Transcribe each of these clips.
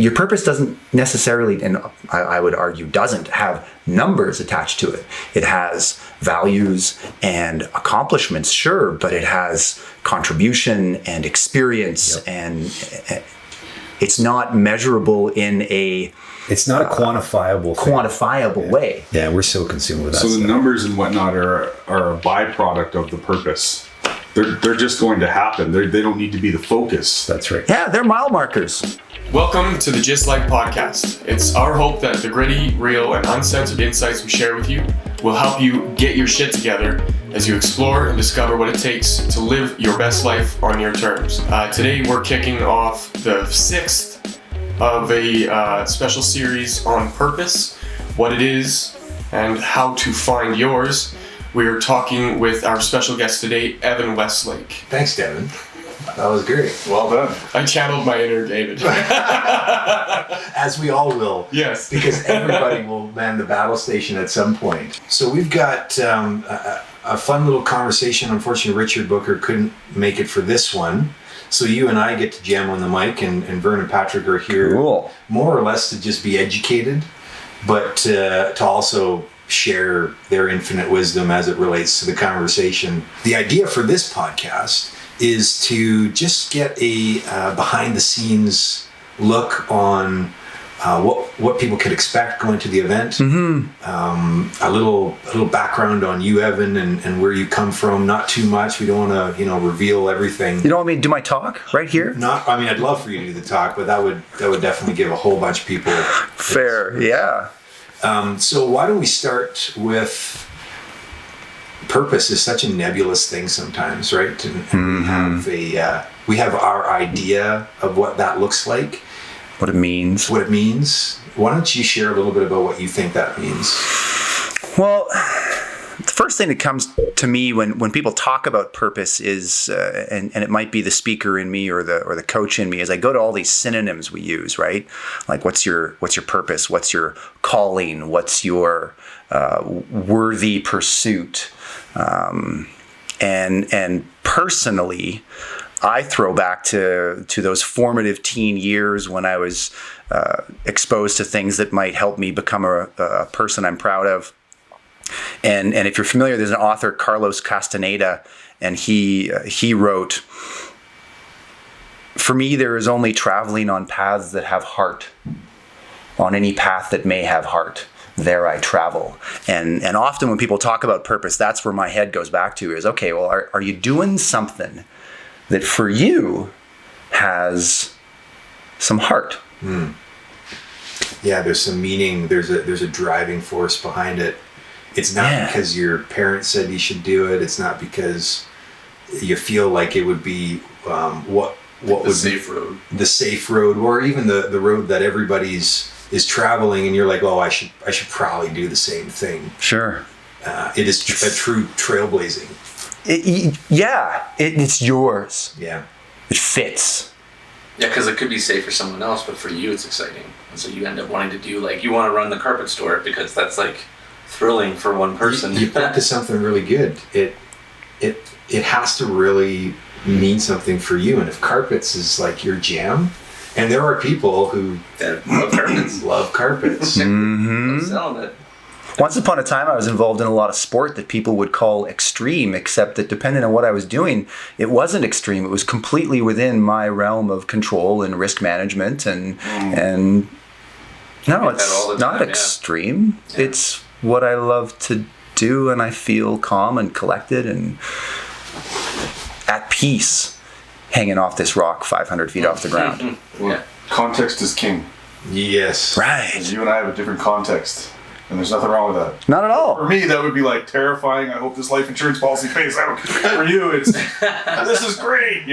your purpose doesn't necessarily, and I would argue doesn't have numbers attached to it. It has values and accomplishments, sure, but it has contribution and experience, and it's not measurable in a... It's not a quantifiable way. Yeah, we're so consumed with that. So stuff. the numbers and whatnot are a byproduct of the purpose. They're just going to happen. They don't need to be the focus. That's right. Yeah, they're mile markers. Welcome to the Gyst podcast. It's our hope that the gritty, real, and uncensored insights we share with you will help you get your shit together as you explore and discover what it takes to live your best life on your terms. Today we're kicking off the 6th of a special series on purpose, what it is, and how to find yours. We're talking with our special guest today, Evan Weselake. Thanks, Devin. That was great. Well done. I channeled my inner David. As we all will. Yes. Because everybody will man the battle station at some point. So we've got a fun little conversation. Unfortunately, Richard Booker couldn't make it for this one. So you and I get to jam on the mic, and Vern and Patrick are here more or less to just be educated, but to also share their infinite wisdom as it relates to the conversation. The idea for this podcast is to just get a behind-the-scenes look on what people could expect going to the event. A little background on you, Evan, and where you come from. Not too much. We don't want to, reveal everything. You don't want me to do my talk right here? I'd love for you to do the talk, but that would definitely give a whole bunch of people. Fair, yeah. So why don't we start with purpose? Is such a nebulous thing sometimes, right? And we have our idea of what that looks like. What it means. Why don't you share a little bit about what you think that means? Well, the first thing that comes to me when people talk about purpose is, and it might be the speaker in me or the coach in me, is I go to all these synonyms we use, right? Like what's your purpose? What's your calling? What's your worthy pursuit? And personally, I throw back to those formative teen years when I was exposed to things that might help me become a person I'm proud of. And if you're familiar, there's an author, Carlos Castaneda, and he wrote, "For me, there is only traveling on paths that have heart. On any path that may have heart, there I travel." And often when people talk about purpose, that's where my head goes back to is, okay, well, are you doing something that for you has some heart? Yeah, there's some meaning. There's a driving force behind it. It's not because your parents said you should do it. It's not because you feel like it would be what would the safe road. The safe road, or even the road that everybody's is traveling, and you're like, oh, I should probably do the same thing. Sure. It is a true trailblazing. It's yours. Yeah. It fits. Yeah, because it could be safe for someone else, but for you it's exciting. And so you end up wanting to do, like, you want to run the carpet store because that's, like, thrilling for one person. You practice something really good. It has to really mean something for you. And if carpets is, like, your jam, and there are people who love carpets. I'm selling it. Once upon a time, I was involved in a lot of sport that people would call extreme, except that depending on what I was doing, it wasn't extreme. It was completely within my realm of control and risk management. And no, it's not extreme. Yeah. It's what I love to do, and I feel calm and collected and at peace hanging off this rock 500 feet off the ground. Well, context is king. Yes. Right. And you and I have a different context. And there's nothing wrong with that. Not at all. For me, that would be like terrifying. I hope this life insurance policy pays out. For you, it's this is great.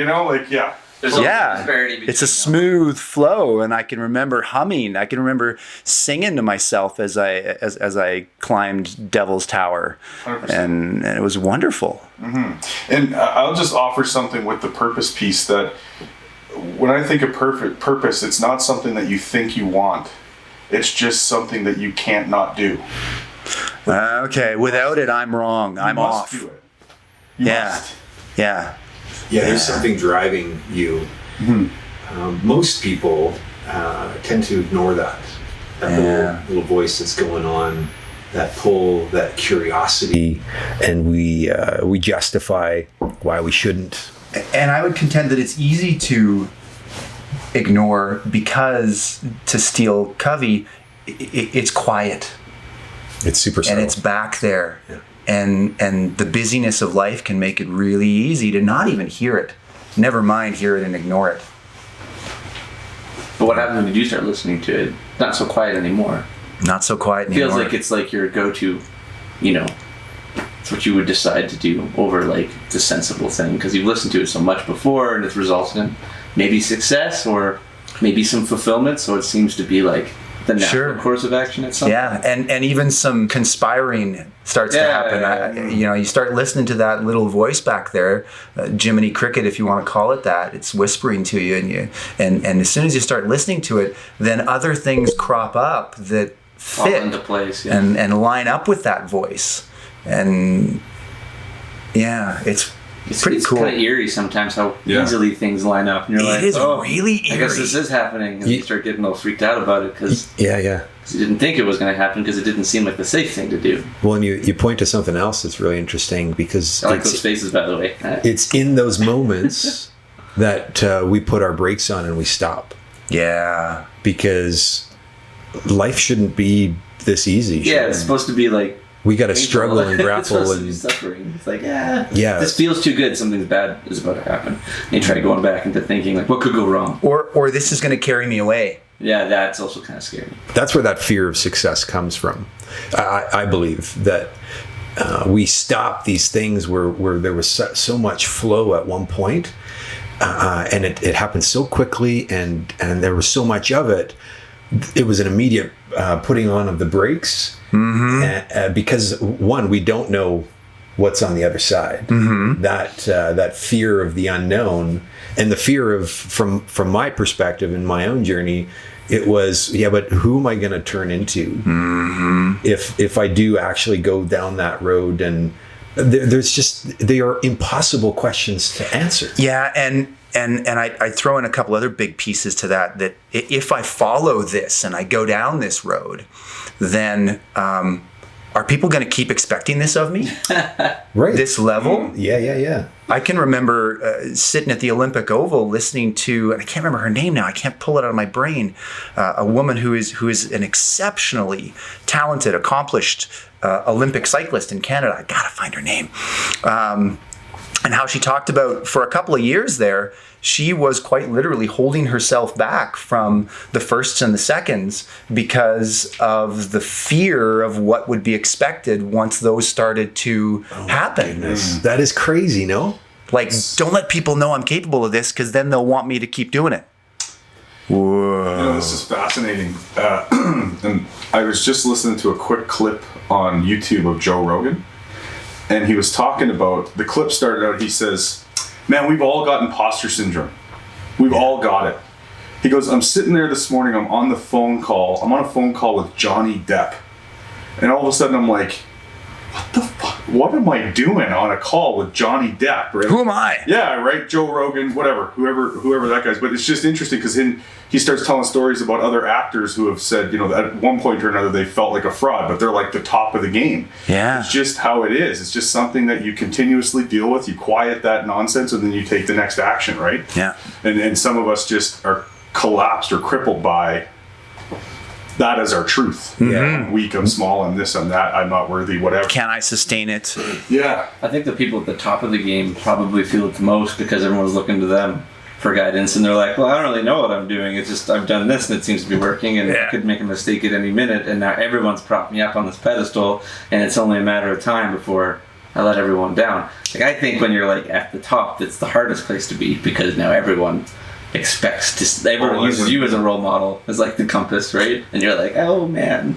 There's a disparity between it's a smooth flow, and I can remember humming. I can remember singing to myself as I climbed Devil's Tower, 100%. and it was wonderful. Mm-hmm. And I'll just offer something with the purpose piece that when I think of purpose, it's not something that you think you want. It's just something that you can't not do. Okay, without it, I'm wrong. I'm off. You must do it. You must. Yeah, there's something driving you. Mm-hmm. Most people, tend to ignore that little voice that's going on, that pull, that curiosity, and we justify why we shouldn't. And I would contend that it's easy to ignore because, to steal Covey, it's quiet. It's super subtle. And it's back there. Yeah. And the busyness of life can make it really easy to not even hear it. Never mind hear it and ignore it. But what happens when you do start listening to it? Not so quiet anymore. Not so quiet anymore. Feels like it's like your go-to, it's what you would decide to do over like the sensible thing, because you've listened to it so much before and it's resulted in maybe success or maybe some fulfillment, so it seems to be like the natural course of action at some point. And even some conspiring starts to happen. You start listening to that little voice back there, Jiminy Cricket, if you want to call it that. It's whispering to you, and as soon as you start listening to it, then other things crop up that fit fall into place, and line up with that voice. And it's pretty cool. It's kind of eerie sometimes how easily things line up. And you're like, it is really eerie. I guess this is happening. And you start getting all freaked out about it because you didn't think it was going to happen because it didn't seem like the safe thing to do. Well, and you point to something else that's really interesting, because I like those faces, by the way. It's in those moments that we put our brakes on and we stop. Yeah. Because life shouldn't be this easy. It's supposed to be like, we got to struggle and grapple and suffering. It's like, this feels too good. Something bad is about to happen. And you try going back into thinking like, what could go wrong? Or this is going to carry me away. Yeah, that's also kind of scary. That's where that fear of success comes from. I believe that we stop these things where there was so much flow at one point, and it happened so quickly, and there was so much of it. It was an immediate putting on of the brakes. Mm-hmm. Because one, we don't know what's on the other side. Mm-hmm. That fear of the unknown, and the fear of, from my perspective in my own journey, it was, but who am I going to turn into if I do actually go down that road? And they are impossible questions to answer. Yeah, and I throw in a couple other big pieces to that if I follow this and I go down this road, then are people going to keep expecting this of me? Right. This level? Yeah. I can remember sitting at the Olympic Oval listening to, and I can't remember her name now, I can't pull it out of my brain, a woman who is an exceptionally talented, accomplished Olympic cyclist in Canada. I got to find her name. And how she talked about, for a couple of years there, she was quite literally holding herself back from the firsts and the seconds because of the fear of what would be expected once those started to happen. That is crazy, no? Like, don't let people know I'm capable of this, because then they'll want me to keep doing it. Whoa. This is fascinating. And I was just listening to a quick clip on YouTube of Joe Rogan. And he was talking about, the clip started out, he says, man, we've all got imposter syndrome. We've all got it. He goes, I'm sitting there this morning, I'm on a phone call with Johnny Depp. And all of a sudden I'm like, what the fuck? What am I doing on a call with Johnny Depp? Right? Who am I? Yeah, right. Joe Rogan, whatever, whoever that guy's. But it's just interesting because he starts telling stories about other actors who have said, at one point or another they felt like a fraud, but they're like the top of the game. Yeah. It's just how it is. It's just something that you continuously deal with. You quiet that nonsense and then you take the next action, right? Yeah. And some of us just are collapsed or crippled by that as our truth. Yeah. I'm weak, I'm small, I'm this, I'm that, I'm not worthy, whatever. Can I sustain it? Yeah. I think the people at the top of the game probably feel it the most because everyone's looking to them for guidance, and they're like, well, I don't really know what I'm doing. It's just I've done this and it seems to be working, and I could make a mistake at any minute, and now everyone's propped me up on this pedestal, and it's only a matter of time before I let everyone down. Like, I think when you're like at the top, that's the hardest place to be, because now everyone everyone uses you as a role model, as like the compass, right? And you're like, oh man.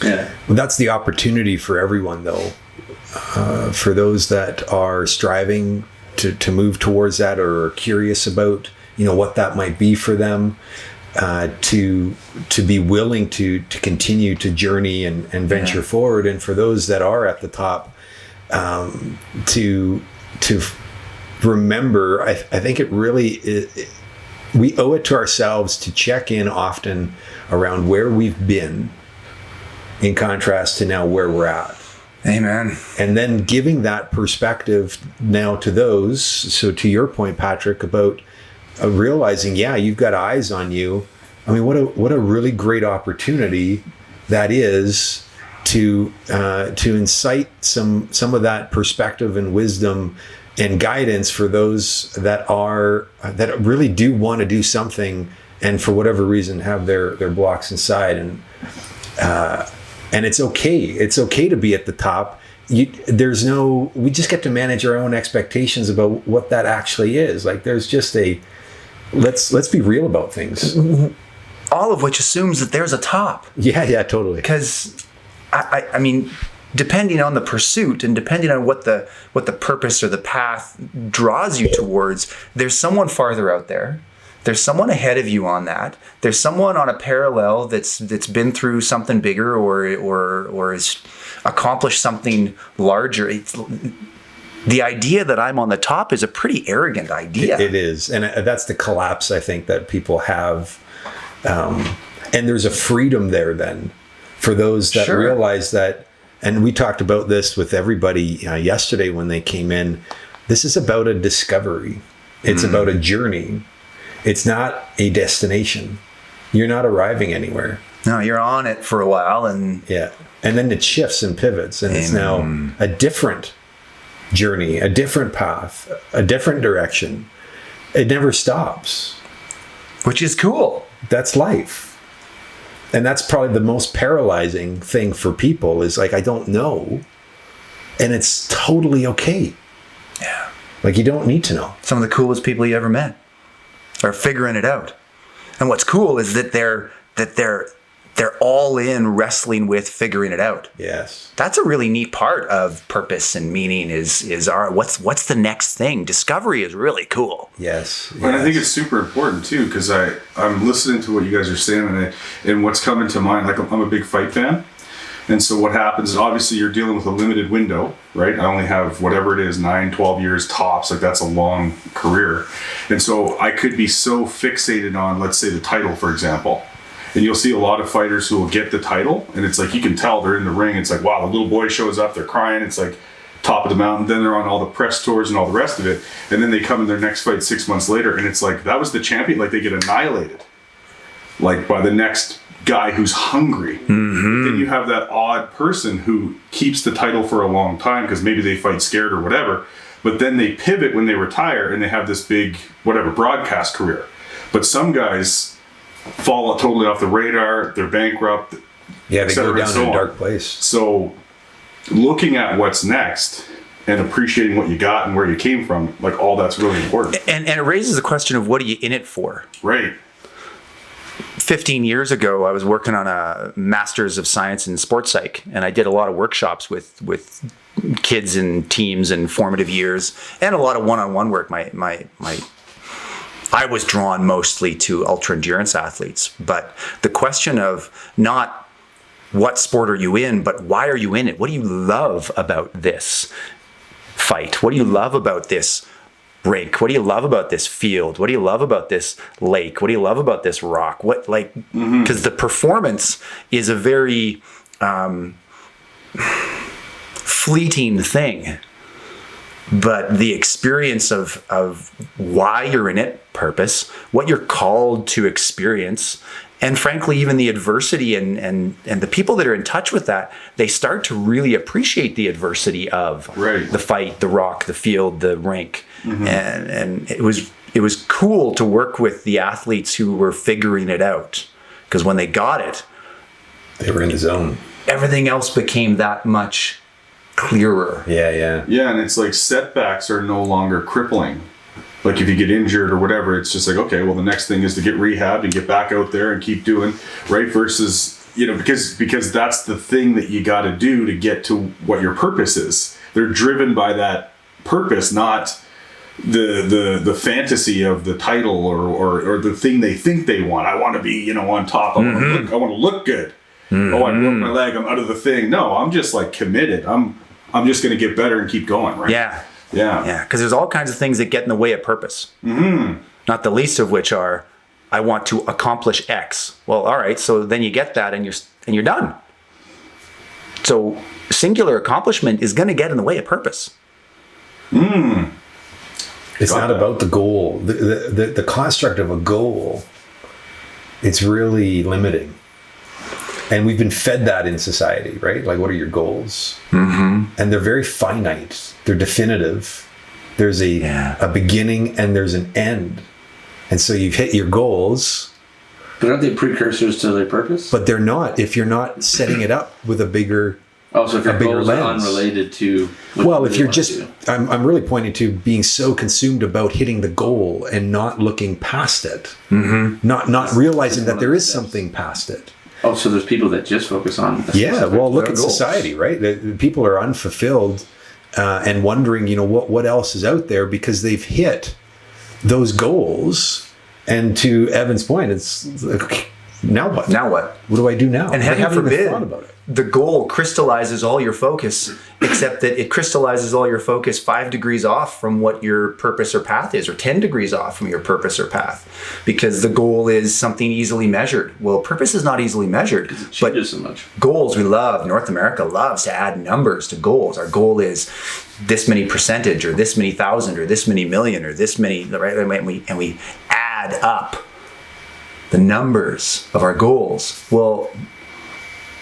Yeah. Well, that's the opportunity for everyone, though. For those that are striving to move towards that, or are curious about what that might be for them, to be willing to continue to journey and venture forward, and for those that are at the top, to remember. I think it really we owe it to ourselves to check in often around where we've been in contrast to now where we're at. Amen. And then giving that perspective now to those. So to your point, Patrick, about realizing, yeah, you've got eyes on you. I mean, what a really great opportunity that is to incite some of that perspective and wisdom and guidance for those that really do want to do something, and for whatever reason have their blocks inside. And it's okay. It's okay to be at the top. We just get to manage our own expectations about what that actually is. Like, there's just let's be real about things. All of which assumes that there's a top. Yeah, totally. Because, I mean, depending on the pursuit and depending on what the purpose or the path draws you towards, there's someone farther out there. There's someone ahead of you on that. There's someone on a parallel that's been through something bigger or has accomplished something larger. The idea that I'm on the top is a pretty arrogant idea. It is, and that's the collapse I think that people have. And there's a freedom there then for those that realize that. And we talked about this with everybody yesterday when they came in. This is about a discovery. It's about a journey. It's not a destination. You're not arriving anywhere. No, you're on it for a while, and then it shifts and pivots, and it's now a different journey, a different path, a different direction. It never stops, which is cool. That's life, and that's probably the most paralyzing thing for people. Is like, I don't know, and it's totally okay. Yeah, like, you don't need to know. Some of the coolest people you ever met are figuring it out. And what's cool is that they're all in wrestling with figuring it out. Yes. That's a really neat part of purpose and meaning is our what's the next thing? Discovery is really cool. Yes. And I think it's super important too, because I'm listening to what you guys are saying, and what's coming to mind, like, I'm a big fight fan. And so what happens is, obviously you're dealing with a limited window, right? I only have whatever it is, 9, 12 years tops. Like, that's a long career. And so I could be so fixated on, let's say, the title, for example. And you'll see a lot of fighters who will get the title, and it's like, you can tell they're in the ring. It's like, wow, the little boy shows up, they're crying. It's like top of the mountain. Then they're on all the press tours and all the rest of it. And then they come in their next fight 6 months later, and it's like, that was the champion. Like, they get annihilated, like, by the next guy who's hungry. Then you have that odd person who keeps the title for a long time because maybe they fight scared or whatever, but then they pivot when they retire and they have this big broadcast career. But some guys fall totally off the radar, they're bankrupt, they go down in a dark place. So looking at what's next and appreciating what you got and where you came from, like, all that's really important. And it raises the question of, what are you in it for? Right. 15 years ago, I was working on a Master's of Science in Sports Psych, and I did a lot of workshops with kids and teams in formative years, and a lot of one-on-one work. I was drawn mostly to ultra endurance athletes, but the question of not what sport are you in, but why are you in it? What do you love about this fight? What do you love about this rink? What do you love about this field? What do you love about this lake? What do you love about this rock? Because the performance is a very fleeting thing, but the experience of why you're in it, purpose, what you're called to experience, and frankly, even the adversity and the people that are in touch with that, they start to really appreciate the adversity of the fight, the rock, the field, the rink. And it was cool to work with the athletes who were figuring it out, because when they got it, they were in the zone. Everything else became that much clearer. Yeah, and it's like, setbacks are no longer crippling. Like, if you get injured or whatever, it's just like, okay, well, the next thing is to get rehabbed and get back out there and keep doing, right? Versus, because that's the thing that you got to do to get to what your purpose is. They're driven by that purpose, not the fantasy of the title or the thing they think they want. I want to be, on top. I want to look good. Oh, I broke my leg, I'm out of the thing. No, I'm just like committed. I'm just going to get better and keep going, right? Yeah, because there's all kinds of things that get in the way of purpose. not the least of which are, I want to accomplish X. Well, all right, so then you get that and you're done. So singular accomplishment is going to get in the way of purpose. It's not about the goal. The construct of a goal, it's really limiting. And we've been fed that in society, right? Like, what are your goals? Mm-hmm. And they're very finite. They're definitive. There's a beginning and there's an end. And so you've hit your goals. But aren't they precursors to their purpose? But they're not if you're not setting it up with a bigger so if your goals are lens. unrelated to what well, you if really you're want just, to do. I'm really pointing to being so consumed about hitting the goal and not looking past it, not realizing that there is something past it. Oh, so there's people that just focus on the Yeah, specific well, look at goals. society, right? The people are unfulfilled and wondering, what else is out there because they've hit those goals. And to Evan's point, it's like, now what? Now what? What do I do now? And They heaven haven't even forbid, thought about it. the goal crystallizes all your focus, except that it crystallizes all your focus 5 degrees off from what your purpose or path is, or 10 degrees off from your purpose or path, because the goal is something easily measured. Well, purpose is not easily measured, It but changes so much. goals, we love, North America loves to add numbers to goals. Our goal is this many percentage, or this many thousand, or this many million, or this many, right? And we add up the numbers of our goals. Well,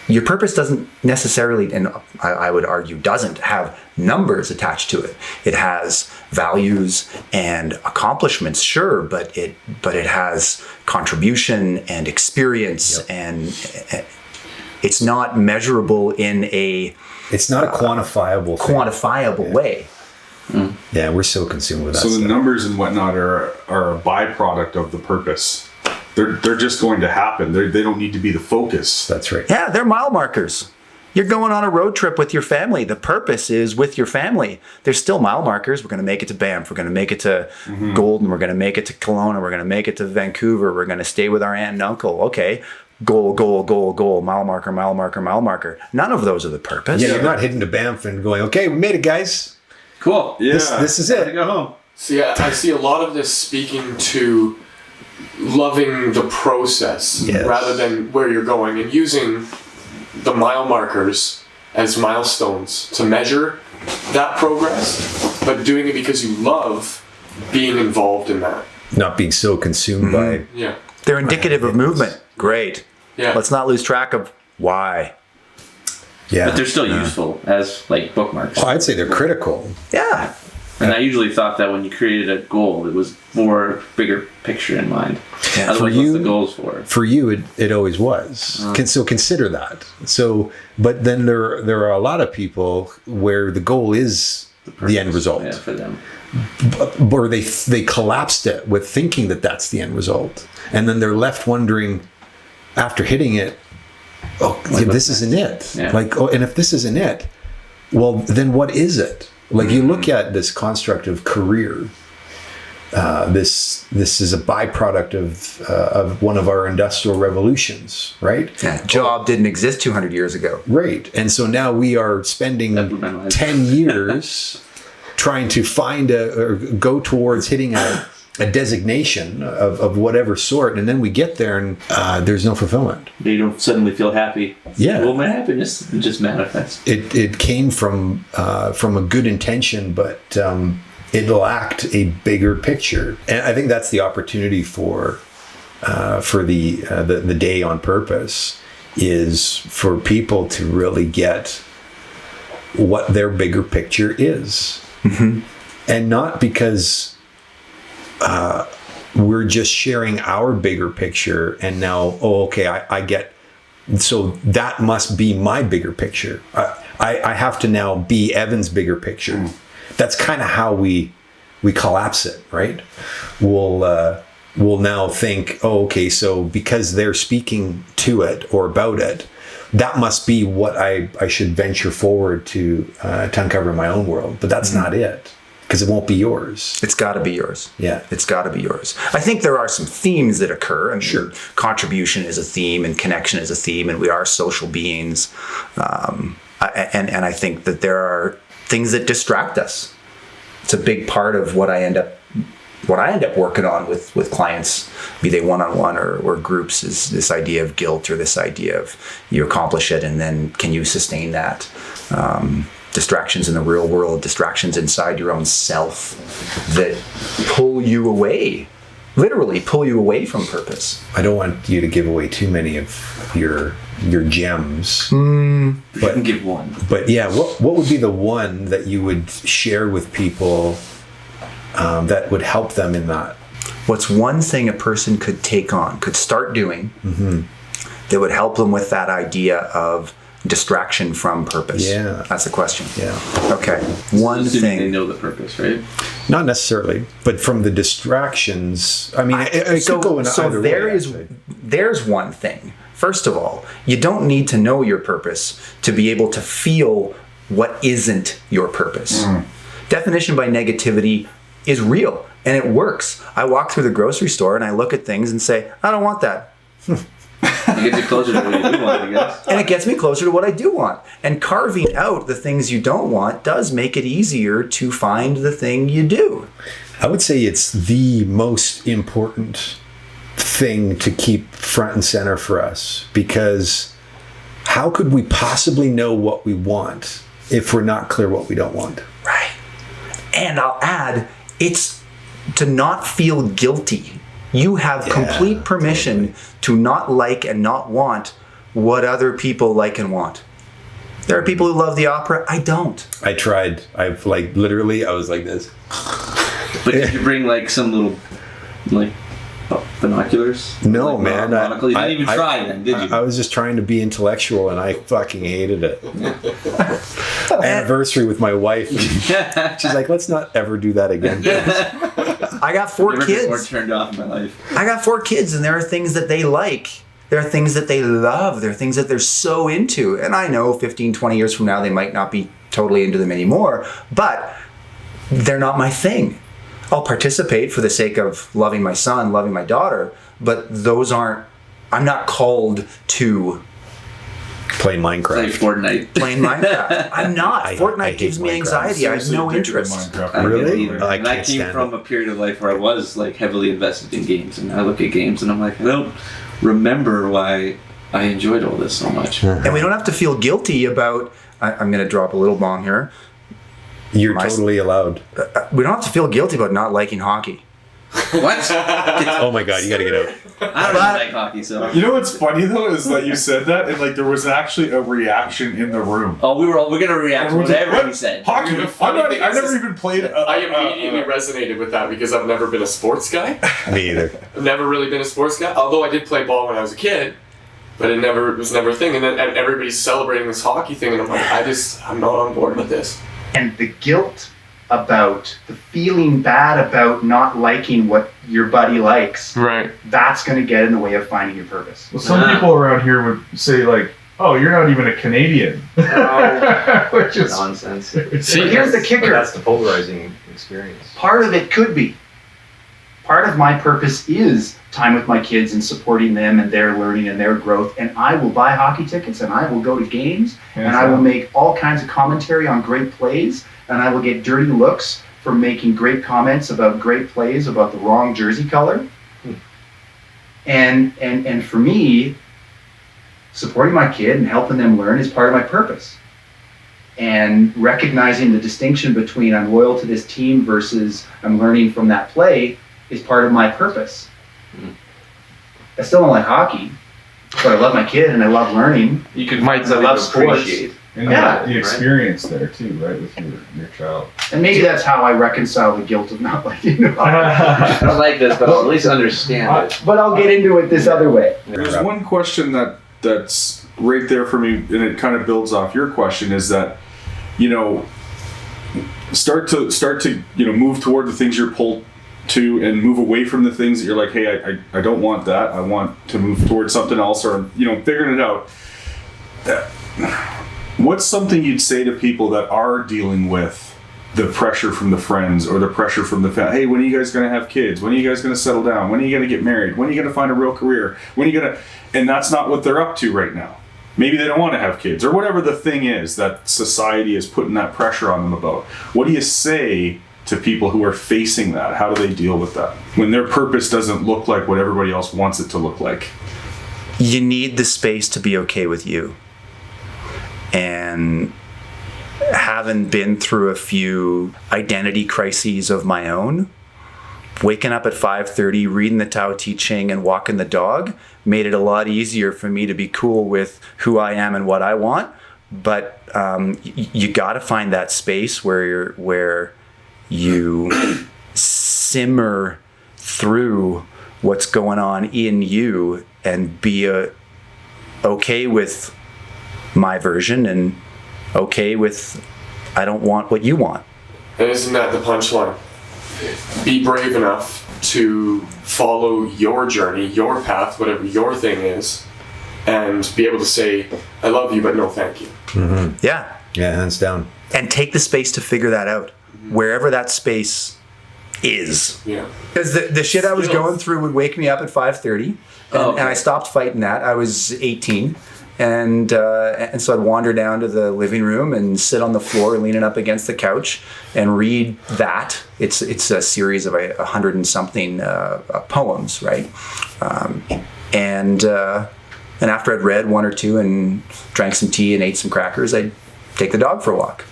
your purpose doesn't necessarily, and I would argue doesn't have numbers attached to it. It has values and accomplishments, sure, but it has contribution and experience, and it's not measurable in a It's not a quantifiable thing. way. Yeah, we're so consumed with that So stuff. the numbers and whatnot are a byproduct of the purpose. They're just going to happen. They don't need to be the focus. That's right. Yeah, they're mile markers. You're going on a road trip with your family. The purpose is with your family. There's still mile markers. We're going to make it to Banff. We're going to make it to Golden. We're going to make it to Kelowna. We're going to make it to Vancouver. We're going to stay with our aunt and uncle. Okay. Goal, goal, goal, goal. Mile marker, mile marker, mile marker. None of those are the purpose. Yeah, you're not heading to Banff and going, okay, we made it, guys. Cool. Yeah. This is Gotta it. go home. See, I see a lot of this speaking to loving the process Yes. rather than where you're going, and using the mile markers as milestones to measure that progress, but doing it because you love being involved in that. Not being so consumed by. Yeah. They're indicative of movement. Great. Yeah. Let's not lose track of why. Yeah. But they're still useful as like bookmarks. Oh, I'd say they're critical. Yeah. And I usually thought that when you created a goal, it was for a bigger picture in mind. Yeah. Otherwise, For what's you- the goals for? For you, it always was. So consider that. So, but then there are a lot of people where the goal is the end result, Yeah, for them. or they collapsed it with thinking that that's the end result, and then they're left wondering after hitting it, oh, yeah, this isn't it. Yeah. Like, oh, and if this isn't it, well, then what is it? Like, you look at this construct of career. This is a byproduct of one of our industrial revolutions, right? Yeah. Job didn't exist 200 years ago. Right. And so now we are spending That blew my mind. 10 years trying to find or go towards hitting a designation of whatever sort, and then we get there and there's no fulfillment. You don't suddenly feel happy. Yeah. Well, my happiness just manifests. It came from a good intention, but it lacked a bigger picture. And I think that's the opportunity for the day on purpose, is for people to really get what their bigger picture is. Mm-hmm. And not because we're just sharing our bigger picture and now, I get, so that must be my bigger picture. I have to now be Evan's bigger picture. That's kind of how we collapse it, right? We'll now think, so because they're speaking to it or about it, that must be what I should venture forward to uncover my own world. But that's not it, because it won't be yours. It's got to be yours. Yeah. It's got to be yours. I think there are some themes that occur. And Sure. Contribution is a theme, and connection is a theme, and we are social beings. And I think that there are things that distract us. It's a big part of what I end up what I end up working on with clients, be they one-on-one or groups, is this idea of guilt, or this idea of you accomplish it and then can you sustain that? Distractions in the real world, distractions inside your own self that pull you away, literally pull you away from purpose. I don't want you to give away too many of your gems. You can give one. But yeah, what would be the one that you would share with people that would help them in that? What's one thing a person could take on, could start doing, that would help them with that idea of distraction from purpose? Yeah. That's the question. Yeah. Okay. One Assuming they thing. know the purpose, right? Not necessarily, but from the distractions. I mean, it could go in either way. There's one thing. First of all, you don't need to know your purpose to be able to feel what isn't your purpose. Definition by negativity is real and it works. I walk through the grocery store and I look at things and say, I don't want that. It gets you closer to what you do want, I guess. And it gets me closer to what I do want. And carving out the things you don't want does make it easier to find the thing you do. I would say it's the most important thing to keep front and center for us, because how could we possibly know what we want if we're not clear what we don't want? Right. And I'll add, it's to not feel guilty. You have complete permission to not like and not want what other people like and want. There are people who love the opera. I don't. I tried. I was like this. But did you bring like some little like binoculars? No, like, man. monocle? You didn't even try then, did you? I was just trying to be intellectual, and I fucking hated it. Anniversary with my wife. She's like, let's not ever do that again. I got 4 Never been kids. more turned off in my life. I got 4 kids, and there are things that they like. There are things that they love. There are things that they're so into. And I know 15, 20 years from now, they might not be totally into them anymore, but they're not my thing. I'll participate for the sake of loving my son, loving my daughter, but I'm not called to Play Minecraft. Play Fortnite. playing Minecraft. I'm not. I Fortnite hate gives me Minecraft. anxiety. I have Seriously no addicted to interest. Minecraft. I Really? didn't either. I And I can't came stand from a period of life where I was like heavily invested in games, and I look at games and I'm like, I don't remember why I enjoyed all this so much. And we don't have to feel guilty about, I'm going to drop a little bomb here. You're totally allowed. We don't have to feel guilty about not liking hockey. What? Oh my god, you gotta get out. I don't really like hockey, so. You know what's funny though is that you said that and like there was actually a reaction in the room. Oh, we're gonna react to Everyone's like, whatever "What? he said. Hockey? The funny thing I is never even played. I immediately resonated with that because I've never been a sports guy. Me either. I've never really been a sports guy. Although I did play ball when I was a kid, but it was never a thing. And then everybody's celebrating this hockey thing, and I'm like, I'm not on board with this. And the guilt about the feeling bad about not liking what your buddy likes, Right. that's going to get in the way of finding your purpose. Well, some people around here would say like, "Oh, you're not even a Canadian," which is Nonsense. See, here's the kicker. That's the polarizing experience. Part of it could be. Part of my purpose is time with my kids and supporting them and their learning and their growth. And I will buy hockey tickets and I will go to games and I will make all kinds of commentary on great plays and I will get dirty looks for making great comments about great plays about the wrong jersey color. And for me, supporting my kid and helping them learn is part of my purpose. And recognizing the distinction between I'm loyal to this team versus I'm learning from that play is part of my purpose. I still don't like hockey, but I love my kid and I love learning. You could I love sports. and Yeah. the experience there too, right, with your child. And maybe that's how I reconcile the guilt of not liking hockey. I don't like this, but I'll at least understand it. But I'll get into it this other way. There's one question that's right there for me, and it kind of builds off your question. Is that start to move toward the things you're pulled to, and move away from the things that you're like, hey, I don't want that. I want to move towards something else, or figuring it out. What's something you'd say to people that are dealing with the pressure from the friends or the pressure from the family? Hey, when are you guys going to have kids? When are you guys going to settle down? When are you going to get married? When are you going to find a real career? When are you going to... And that's not what they're up to right now. Maybe they don't want to have kids, or whatever the thing is that society is putting that pressure on them about. What do you say to people who are facing that? How do they deal with that when their purpose doesn't look like what everybody else wants it to look like? You need the space to be okay with you. And having been through a few identity crises of my own, waking up at 5:30, reading the Tao Te Ching and walking the dog made it a lot easier for me to be cool with who I am and what I want. But you got to find that space where you simmer through what's going on in you and be okay with my version and okay with I don't want what you want. And isn't that the punchline? Be brave enough to follow your journey, your path, whatever your thing is, and be able to say, I love you, but no thank you. Mm-hmm. Yeah, hands down. And take the space to figure that out, wherever that space is. Yeah. Because the shit I was going through would wake me up at 5:30, and I stopped fighting that. I was 18. And so I'd wander down to the living room and sit on the floor, leaning up against the couch, and read that. It's a series of 100 and something poems, right? And after I'd read one or two and drank some tea and ate some crackers, I'd take the dog for a walk.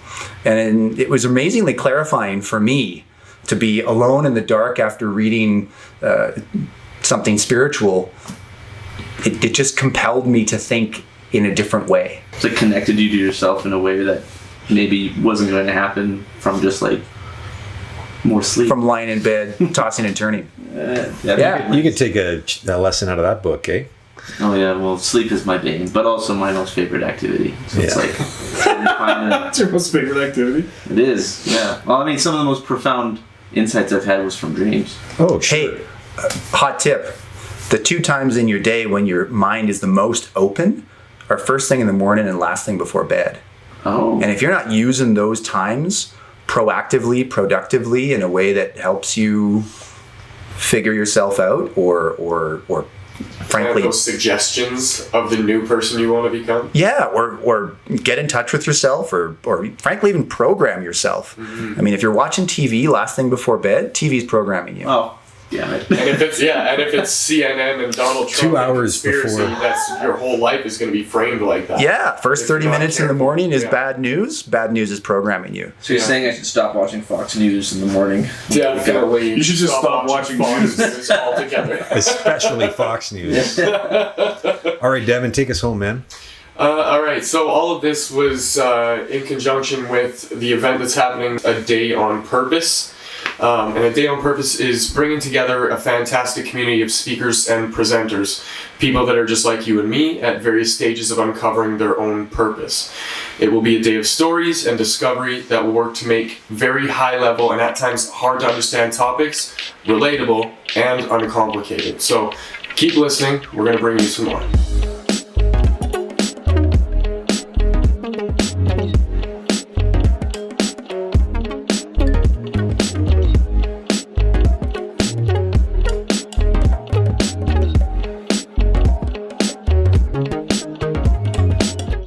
And it was amazingly clarifying for me to be alone in the dark after reading something spiritual. It just compelled me to think in a different way. It's like connected you to yourself in a way that maybe wasn't going to happen from just like more sleep. From lying in bed, tossing and turning. Yeah. You could take a lesson out of that book, eh? Oh yeah, well sleep is my bane, but also my most favorite activity. So it's like That's your most favorite activity? It is, yeah. Well, I mean, some of the most profound insights I've had was from dreams. Oh, sure. Hey, hot tip. The 2 times in your day when your mind is the most open are first thing in the morning and last thing before bed. Oh. And if you're not using those times proactively, productively, in a way that helps you figure yourself out or frankly, those suggestions of the new person you want to become. Yeah, or get in touch with yourself, or frankly even program yourself. I mean, if you're watching TV last thing before bed, TV's programming you. Oh. Yeah, right. And if it's CNN and Donald Trump 2 hours conspiracy, before, that's your whole life is going to be framed like that. Yeah, first 30 minutes in the morning is Yeah. bad news. Bad news is programming you. So you're saying I should stop watching Fox News in the morning? Definitely. You should just stop watching Fox News altogether. especially Fox News. All right, Devin, take us home, man. All right, so all of this was in conjunction with the event that's happening, A Day on Purpose. And A Day on Purpose is bringing together a fantastic community of speakers and presenters, people that are just like you and me at various stages of uncovering their own purpose. It will be a day of stories and discovery that will work to make very high level and at times hard to understand topics relatable and uncomplicated. So keep listening, we're going to bring you some more.